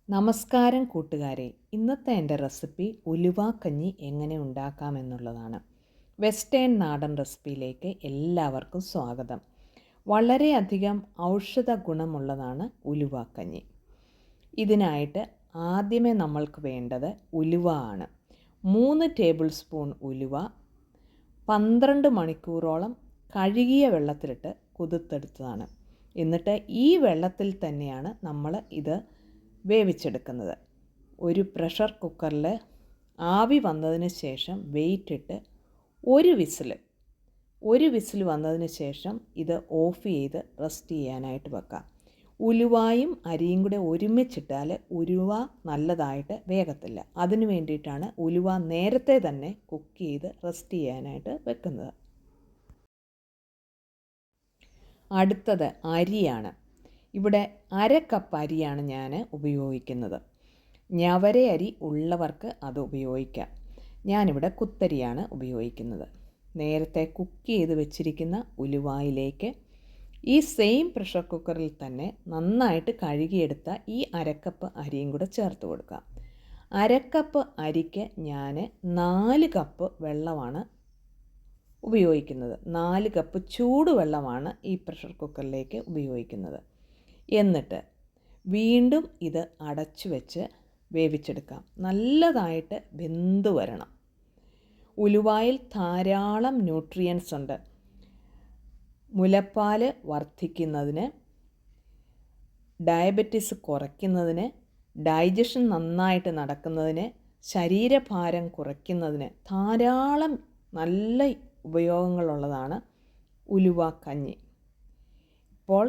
നമസ്കാരം കൂട്ടുകാരെ, ഇന്നത്തെ എൻ്റെ റെസിപ്പി ഉലുവാക്കഞ്ഞി എങ്ങനെ ഉണ്ടാക്കാമെന്നുള്ളതാണ്. വെസ്റ്റേൺ നാടൻ റെസിപ്പിയിലേക്ക് എല്ലാവർക്കും സ്വാഗതം. വളരെയധികം ഔഷധ ഗുണമുള്ളതാണ് ഉലുവാക്കഞ്ഞി. ഇതിനായിട്ട് ആദ്യമേ നമ്മൾക്ക് വേണ്ടത് ഉലുവ ആണ്. 3 ടേബിൾ സ്പൂൺ ഉലുവ 12 മണിക്കൂറോളം കഴുകിയ വെള്ളത്തിലിട്ട് കുതിർത്തെടുത്തതാണ്. എന്നിട്ട് ഈ വെള്ളത്തിൽ തന്നെയാണ് നമ്മൾ ഇത് വേവിച്ചെടുക്കുന്നത്. ഒരു പ്രഷർ കുക്കറിൽ ആവി വന്നതിന് ശേഷം വെയിറ്റ് ഇട്ട് ഒരു വിസിൽ വന്നതിന് ശേഷം ഇത് ഓഫ് ചെയ്ത് റെസ്റ്റ് ചെയ്യാനായിട്ട് വെക്കാം. ഉലുവായും അരിയും കൂടെ ഒരുമിച്ചിട്ടാൽ ഉലുവ നല്ലതായിട്ട് വേഗത്തില്ല. അതിനു വേണ്ടിയിട്ടാണ് ഉലുവ നേരത്തെ തന്നെ കുക്ക് ചെയ്ത് റെസ്റ്റ് ചെയ്യാനായിട്ട് വെക്കുന്നത്. അടുത്തത് അരിയാണ്. ഇവിടെ 1/2 കപ്പ് അരിയാണ് ഞാൻ ഉപയോഗിക്കുന്നത്. ഞവര അരി ഉള്ളവർക്ക് അത് ഉപയോഗിക്കാം. ഞാനിവിടെ കുത്തരിയാണ് ഉപയോഗിക്കുന്നത്. നേരത്തെ കുക്ക് ചെയ്ത് വെച്ചിരിക്കുന്ന ഉലുവായിലേക്ക് ഈ സെയിം പ്രഷർ കുക്കറിൽ തന്നെ നന്നായിട്ട് കഴുകിയെടുത്ത ഈ 1/2 കപ്പ് അരിയും കൂടെ ചേർത്ത് കൊടുക്കാം. 1/2 കപ്പ് അരിക്ക് ഞാൻ 4 കപ്പ് വെള്ളമാണ് ഉപയോഗിക്കുന്നത്. 4 കപ്പ് ചൂടുവെള്ളമാണ് ഈ പ്രഷർ കുക്കറിലേക്ക് ഉപയോഗിക്കുന്നത്. എന്നിട്ട് വീണ്ടും ഇത് അടച്ചു വെച്ച് വേവിച്ചെടുക്കാം. നല്ലതായിട്ട് വെന്ത് വരണം. ഉലുവായിൽ ധാരാളം ന്യൂട്രിയൻസ് ഉണ്ട്. മുലപ്പാൽ വർദ്ധിക്കുന്നതിന്, ഡയബറ്റിസ് കുറയ്ക്കുന്നതിന്, ഡൈജഷൻ നന്നായിട്ട് നടക്കുന്നതിന്, ശരീരഭാരം കുറയ്ക്കുന്നതിന് ധാരാളം നല്ല ഉപയോഗങ്ങളുള്ളതാണ് ഉലുവാക്കഞ്ഞി. ഇപ്പോൾ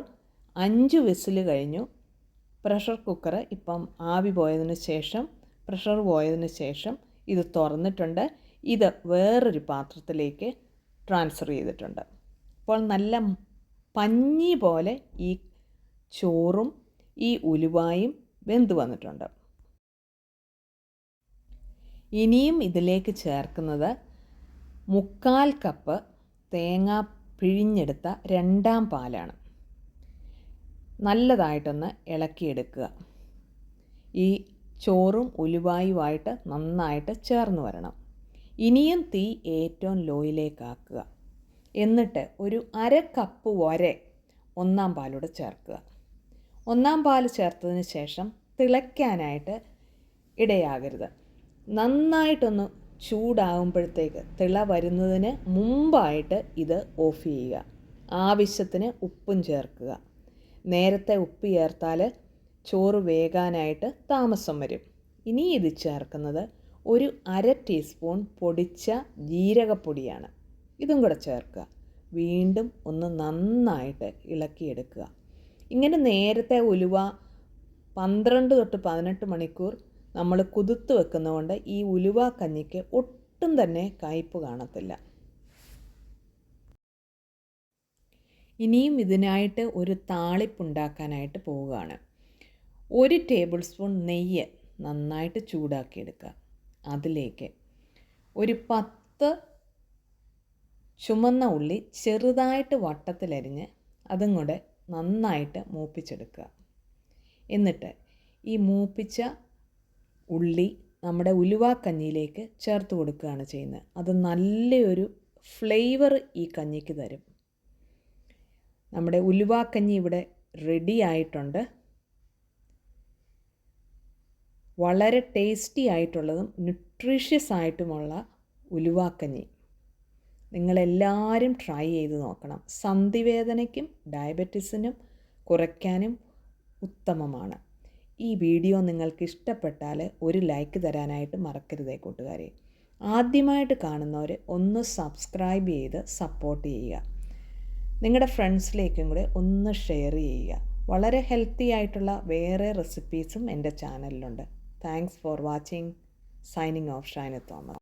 5 വിസിൽ കഴിഞ്ഞു. പ്രഷർ കുക്കർ ഇപ്പം ആവി പോയതിന് ശേഷം പ്രഷർ പോയതിന് ശേഷം ഇത് തുറന്നിട്ടുണ്ട്. ഇത് വേറൊരു പാത്രത്തിലേക്ക് ട്രാൻസ്ഫർ ചെയ്തിട്ടുണ്ട്. ഇപ്പോൾ നല്ല പഞ്ഞി പോലെ ഈ ചോറും ഈ ഉലുവായും വെന്ത് വന്നിട്ടുണ്ട്. ഇനിയും ഇതിലേക്ക് ചേർക്കുന്നത് 1/4 കപ്പ് തേങ്ങ പിഴിഞ്ഞെടുത്ത 2ാം പാലാണ്. നല്ലതായിട്ടൊന്ന് ഇളക്കിയെടുക്കുക. ഈ ചോറും ഉലുവായുമായിട്ട് നന്നായിട്ട് ചേർന്ന് വരണം. ഇനിയും തീ ഏറ്റവും ലോയിലേക്കാക്കുക. എന്നിട്ട് ഒരു 1/2 കപ്പ് വരെ 1ാം പാലൂടെ ചേർക്കുക. 1ാം പാൽ ചേർത്തതിന് ശേഷം തിളയ്ക്കാനായിട്ട് ഇടയാകരുത്. നന്നായിട്ടൊന്ന് ചൂടാകുമ്പോഴത്തേക്ക് തിള വരുന്നതിന് മുമ്പായിട്ട് ഇത് ഓഫ് ചെയ്യുക. ആവശ്യത്തിന് ഉപ്പും ചേർക്കുക. നേരത്തെ ഉപ്പ് ചേർത്താൽ ചോറ് വേകാനായിട്ട് താമസം വരും. ഇനി ഇത് ചേർക്കുന്നത് ഒരു 1/2 ടീസ്പൂൺ പൊടിച്ച ജീരകപ്പൊടിയാണ്. ഇതും കൂടെ ചേർക്കുക. വീണ്ടും ഒന്ന് നന്നായിട്ട് ഇളക്കിയെടുക്കുക. ഇങ്ങനെ നേരത്തെ ഉലുവ 12 തൊട്ട് 18 മണിക്കൂർ നമ്മൾ കുതിർത്ത് വെക്കുന്നതുകൊണ്ട് ഈ ഉലുവ കഞ്ഞിക്ക് ഒട്ടും തന്നെ കയ്പ്പ് കാണത്തില്ല. ഇനിയും ഇതിനായിട്ട് ഒരു താളിപ്പുണ്ടാക്കാനായിട്ട് പോവുകയാണ്. 1 ടേബിൾ സ്പൂൺ നെയ്യ് നന്നായിട്ട് ചൂടാക്കിയെടുക്കുക. അതിലേക്ക് ഒരു 10 ചുമന്ന ഉള്ളി ചെറുതായിട്ട് വട്ടത്തിലരിഞ്ഞ് അതും കൂടെ നന്നായിട്ട് മൂപ്പിച്ചെടുക്കുക. എന്നിട്ട് ഈ മൂപ്പിച്ച ഉള്ളി നമ്മുടെ ഉലുവാക്കഞ്ഞിയിലേക്ക് ചേർത്ത് കൊടുക്കുകയാണ് ചെയ്യുന്നത്. അത് നല്ലൊരു ഫ്ലേവർ ഈ കഞ്ഞിക്ക് തരും. നമ്മുടെ ഉലുവാക്കഞ്ഞി ഇവിടെ റെഡി ആയിട്ടുണ്ട്. വളരെ ടേസ്റ്റി ആയിട്ടുള്ളതും ന്യൂട്രീഷ്യസ് ആയിട്ടുമുള്ള ഉലുവാക്കഞ്ഞി നിങ്ങളെല്ലാവരും ട്രൈ ചെയ്ത് നോക്കണം. സന്ധിവേദനയ്ക്കും ഡയബറ്റീസിനും കുറയ്ക്കാനും ഉത്തമമാണ്. ഈ വീഡിയോ നിങ്ങൾക്ക് ഇഷ്ടപ്പെട്ടാൽ ഒരു ലൈക്ക് തരാനായിട്ട് മറക്കരുതേ കൂട്ടുകാരെ. ആദ്യമായിട്ട് കാണുന്നവർ ഒന്ന് സബ്സ്ക്രൈബ് ചെയ്ത് സപ്പോർട്ട് ചെയ്യുക. നിങ്ങളുടെ ഫ്രണ്ട്സിലേക്കും കൂടെ ഒന്ന് ഷെയർ ചെയ്യുക. വളരെ ഹെൽത്തി ആയിട്ടുള്ള വേറെ റെസിപ്പീസും എൻ്റെ ചാനലിലുണ്ട്. Thanks for watching. Signing off Shaina Thomas.